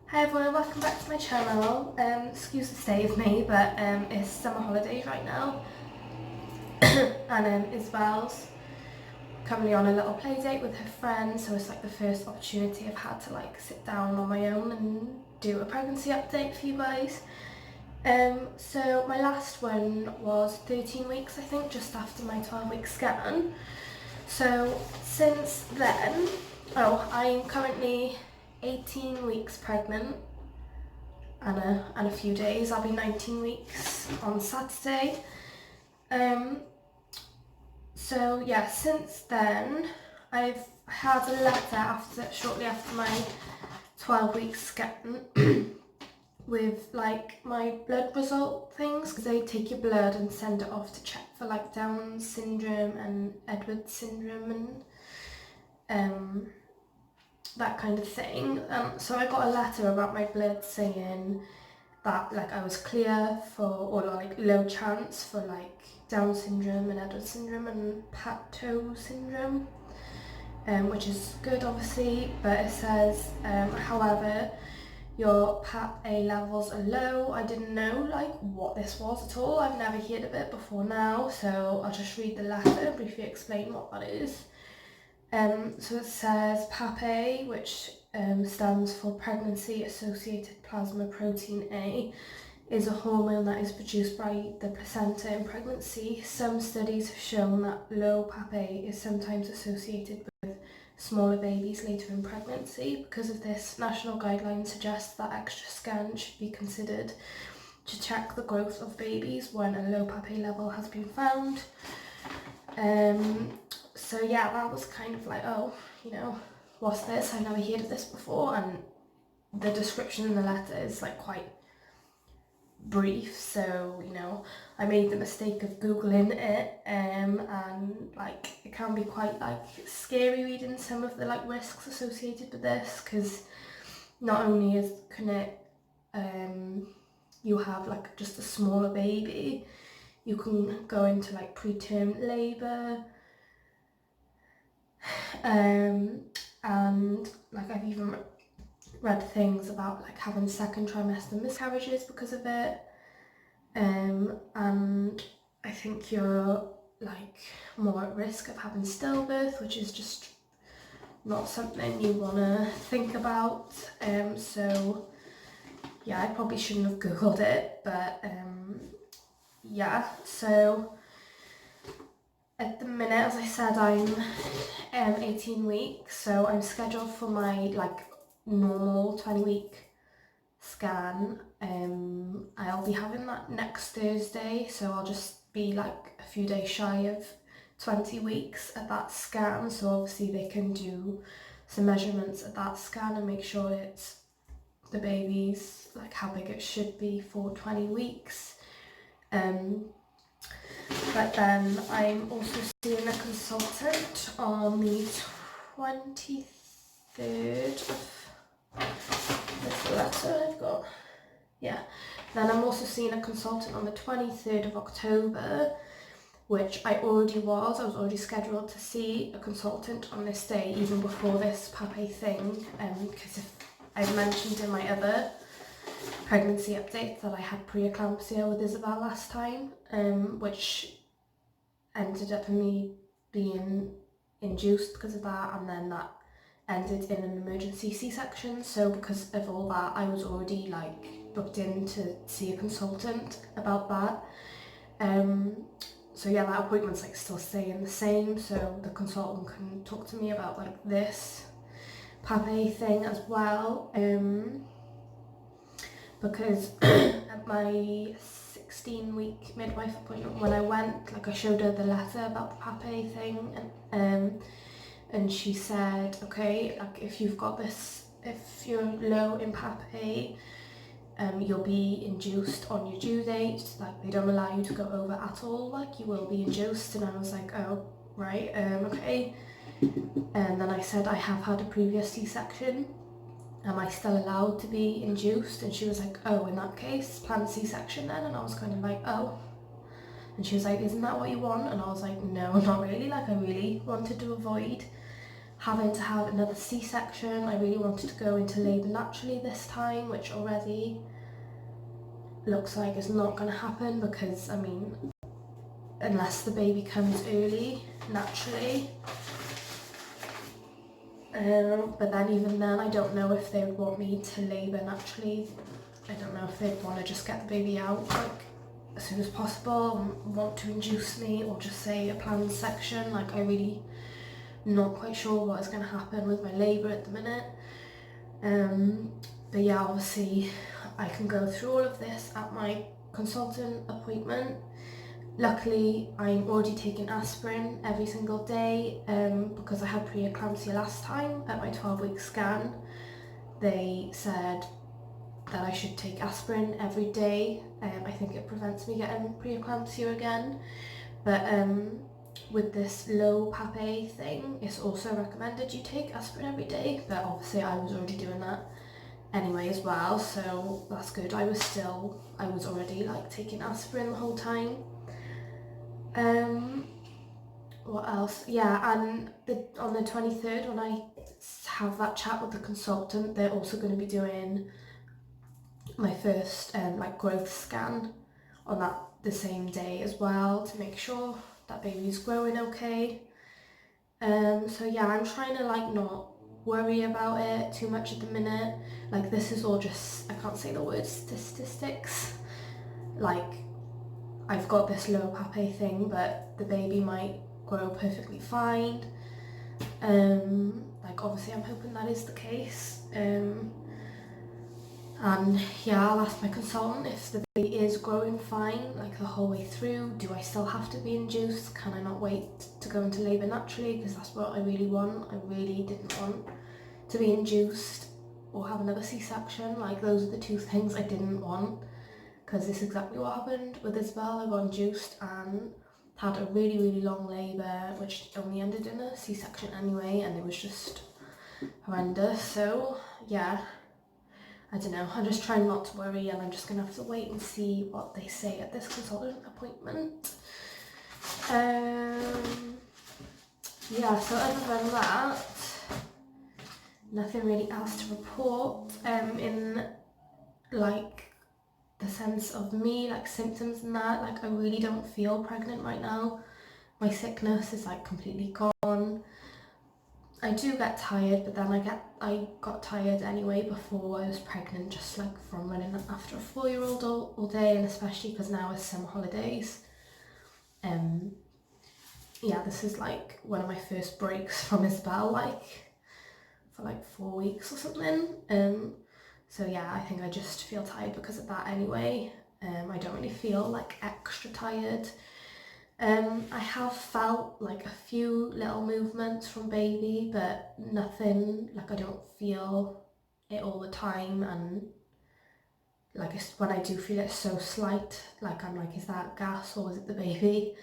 Hi everyone, welcome back to my channel. Excuse the state of me, but it's summer holidays right now and Isabel's currently on a little play date with her friends, so it's like the first opportunity I've had to like sit down on my own and do a pregnancy update for you guys. So my last one was 13 weeks I think, just after my 12-week scan. So since then, I'm currently 18 weeks pregnant and a few days. I'll be 19 weeks on Saturday. So yeah, since then I've had a letter shortly after my 12-week scan with like my blood result things, because they take your blood and send it off to check for like Down syndrome and Edwards syndrome and that kind of thing. So I got a letter about my blood saying that like I was clear for, or like low chance for like Down syndrome and Edwards syndrome and Pato syndrome, which is good obviously, but it says however your PAP-A levels are low. I didn't know like what this was at all. I've never heard of it before now, so I'll just read the letter and briefly explain what that is. So it says PAP-A, which stands for Pregnancy Associated Plasma Protein A, is a hormone that is produced by the placenta in pregnancy. Some studies have shown that low PAP-A is sometimes associated with smaller babies later in pregnancy. Because of this, national guidelines suggest that extra scans should be considered to check the growth of babies when a low PAP-A level has been found. So yeah, that was kind of like, oh, you know, what's this? I've never heard of this before, and the description in the letter is like quite brief, so you know, I made the mistake of googling it, and like it can be quite like scary reading some of the like risks associated with this, because not only can it you have like just a smaller baby, you can go into like preterm labour, and like I've even read things about like having second trimester miscarriages because of it, and I think you're like more at risk of having stillbirth, which is just not something you want to think about. So yeah, I probably shouldn't have googled it, but yeah, so at the minute, as I said, I'm 18 weeks, so I'm scheduled for my like normal 20-week scan. I'll be having that next Thursday, so I'll just be like a few days shy of 20 weeks at that scan, so obviously they can do some measurements at that scan and make sure it's the baby's like how big it should be for 20 weeks. But then I'm also seeing a consultant on the 23rd of this letter I've got. Yeah. Then I'm also seeing a consultant on the 23rd of October, which I was already scheduled to see a consultant on this day, even before this PAP-A thing, because if I've mentioned in my other pregnancy update that I had preeclampsia with Isabel last time, which ended up in me being induced because of that, and then that ended in an emergency C-section. So because of all that, I was already like booked in to see a consultant about that. So yeah, that appointment's like still staying the same, so the consultant can talk to me about like this PAP-A thing as well. Because at my 16-week midwife appointment, when I went, like I showed her the letter about the PAP-A thing, and she said, okay, like if you've got this, if you're low in PAP-A, you'll be induced on your due date. Like they don't allow you to go over at all. Like you will be induced. And I was like, oh right, okay. And then I said I have had a previous C-section. Am I still allowed to be induced? And she was like, oh, in that case, planned C-section then. And I was kind of like, oh. And she was like, isn't that what you want? And I was like, no, not really. Like I really wanted to avoid having to have another C-section. I really wanted to go into labour naturally this time, which already looks like it's not going to happen because, I mean, unless the baby comes early, naturally. But then even then, I don't know if they would want me to labour naturally. I don't know if they'd want to just get the baby out like as soon as possible and want to induce me, or just say a planned section. Like, I really not quite sure what is going to happen with my labour at the minute. But yeah, obviously I can go through all of this at my consultant appointment. Luckily, I'm already taking aspirin every single day because I had preeclampsia last time at my 12-week scan. They said that I should take aspirin every day. I think it prevents me getting preeclampsia again. But with this low PAPA thing, it's also recommended you take aspirin every day. But obviously I was already doing that anyway as well, so that's good. I was already like taking aspirin the whole time. What else? Yeah, and on the 23rd, when I have that chat with the consultant, they're also going to be doing my first like growth scan on the same day as well, to make sure that baby's growing okay. So yeah, I'm trying to like not worry about it too much at the minute. Like, this is all just, I can't say the word statistics. Like, I've got this low PAPA thing, but the baby might grow perfectly fine. Like, obviously I'm hoping that is the case. And yeah, I'll ask my consultant if the baby is growing fine, like the whole way through. Do I still have to be induced? Can I not wait to go into labour naturally? Because that's what I really want. I really didn't want to be induced or have another C-section. Like, those are the two things I didn't want, because this is exactly what happened with Isabel. I got induced and had a really, really long labour, which only ended in a C-section anyway, and it was just horrendous. So yeah, I don't know, I'm just trying not to worry, and I'm just going to have to wait and see what they say at this consultant appointment. Yeah, so other than that, nothing really else to report in like the sense of me, like symptoms and that. Like, I really don't feel pregnant right now. My sickness is like completely gone. I do get tired, but then I got tired anyway before I was pregnant, just like from running after a 4-year-old all day, and especially because now it's summer holidays. Yeah, this is like one of my first breaks from Isabel, like for like 4 weeks or something. So yeah, I think I just feel tired because of that anyway. I don't really feel like extra tired. I have felt like a few little movements from baby, but nothing, like I don't feel it all the time, and like when I do feel it, it's so slight. Like, I'm like, is that gas or is it the baby?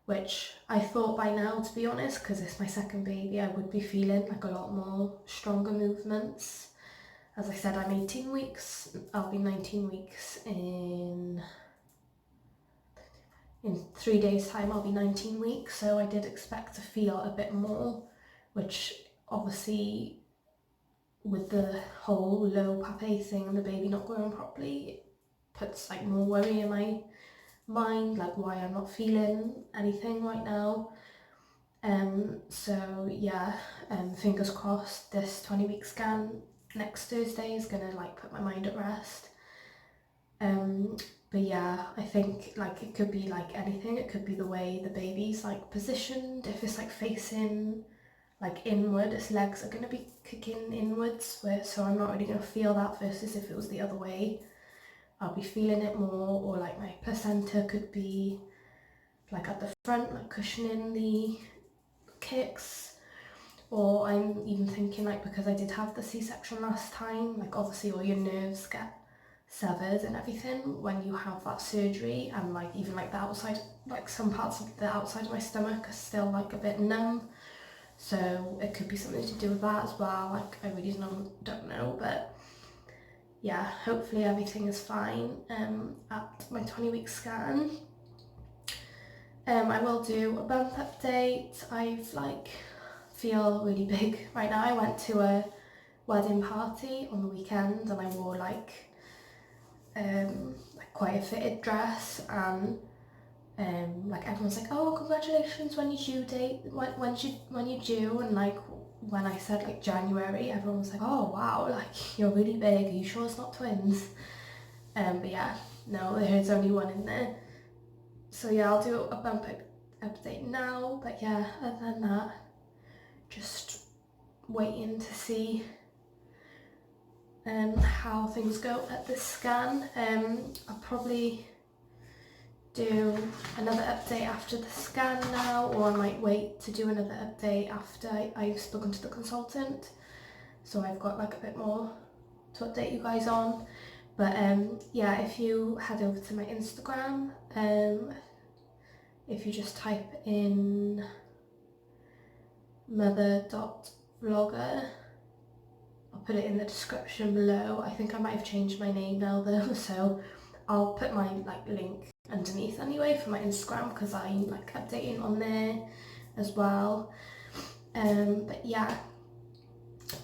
Which I thought by now, to be honest, because it's my second baby, I would be feeling like a lot more stronger movements. As I said, I'm 18 weeks, I'll be 19 weeks in 3 days time. I'll be 19 weeks, so I did expect to feel a bit more, which obviously with the whole low PAPA thing and the baby not growing properly, it puts like more worry in my mind, like why I'm not feeling anything right now. So yeah, fingers crossed this 20-week scan next Thursday is gonna like put my mind at rest. But yeah, I think like it could be like anything. It could be the way the baby's like positioned. If it's like facing like inward, its legs are gonna be kicking inwards, so I'm not really gonna feel that, versus if it was the other way, I'll be feeling it more. Or like my placenta could be like at the front, like cushioning the kicks. Or I'm even thinking, like, because I did have the C-section last time, like obviously all your nerves get severed and everything when you have that surgery, and like even like the outside, like some parts of the outside of my stomach are still like a bit numb, so it could be something to do with that as well. Like, I really don't know, but yeah, hopefully everything is fine at my 20-week scan. I will do a bump update. I've like feel really big right now. I went to a wedding party on the weekend and I wore like quite a fitted dress, and like everyone's like, oh, congratulations, when you due date, when you due, and like when I said like January, everyone was like, oh wow, like you're really big, are you sure it's not twins? But yeah, no, there is only one in there. So yeah, I'll do a bump update now, but yeah, other than that, just waiting to see how things go at this scan. I'll probably do another update after the scan now, or I might wait to do another update after I've spoken to the consultant, so I've got like a bit more to update you guys on. But yeah, if you head over to my Instagram, if you just type in mother.vlogger, I'll put it in the description below. I think I might have changed my name now though, so I'll put my like link underneath anyway for my Instagram, because I'm like updating on there as well. But yeah,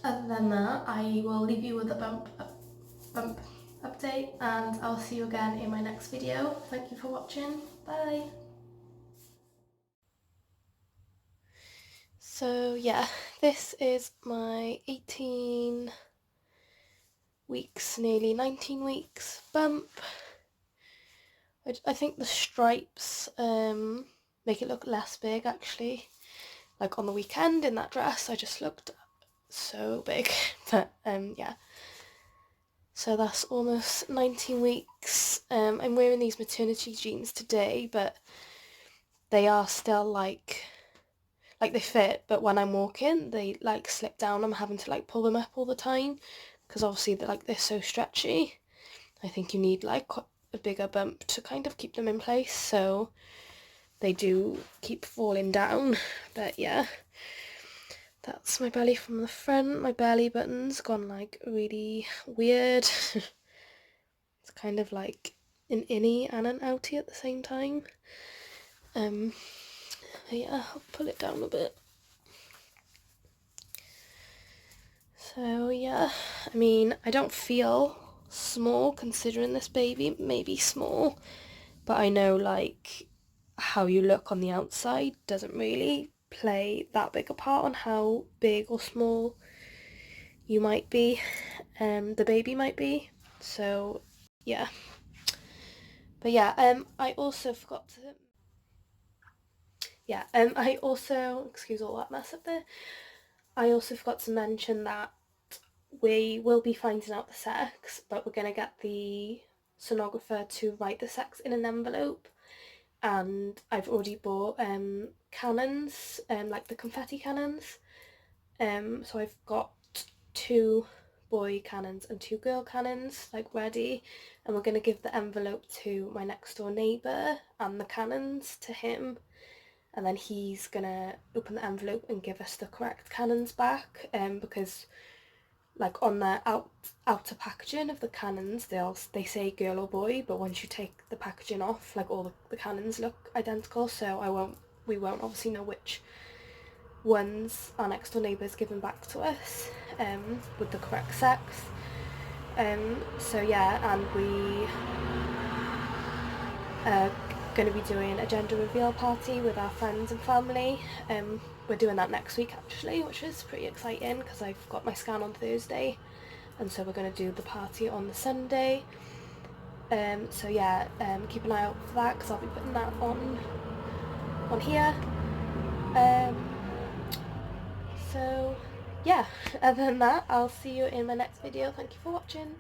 other than that, I will leave you with a bump update, and I'll see you again in my next video. Thank you for watching. Bye. So yeah, this is my 18 weeks, nearly 19 weeks bump. I think the stripes make it look less big actually. Like on the weekend in that dress, I just looked so big. But yeah. So that's almost 19 weeks. I'm wearing these maternity jeans today, but they are still like they fit, but when I'm walking, they like slip down. I'm having to like pull them up all the time, because obviously they're so stretchy. I think you need like a bigger bump to kind of keep them in place, so they do keep falling down. But yeah, that's my belly from the front. My belly button's gone like really weird. It's kind of like an innie and an outie at the same time. Yeah, I'll pull it down a bit. So yeah, I mean, I don't feel small considering this baby may be small, but I know like how you look on the outside doesn't really play that big a part on how big or small you might be, the baby might be. So yeah. But yeah, I also forgot to, I also, excuse all that mess up there, I also forgot to mention that we will be finding out the sex, but we're going to get the sonographer to write the sex in an envelope, and I've already bought cannons, like the confetti cannons. So I've got 2 boy cannons and 2 girl cannons like ready, and we're going to give the envelope to my next door neighbour and the cannons to him, and then he's gonna open the envelope and give us the correct cannons back, because like on the outer packaging of the cannons they say girl or boy, but once you take the packaging off, like all the cannons look identical, so we won't obviously know which ones our next door neighbour's given back to us with the correct sex. So yeah, and we are going to be doing a gender reveal party with our friends and family. We're doing that next week actually, which is pretty exciting because I've got my scan on Thursday, and so we're going to do the party on the Sunday. So yeah, keep an eye out for that because I'll be putting that on here. So yeah, other than that, I'll see you in my next video. Thank you for watching.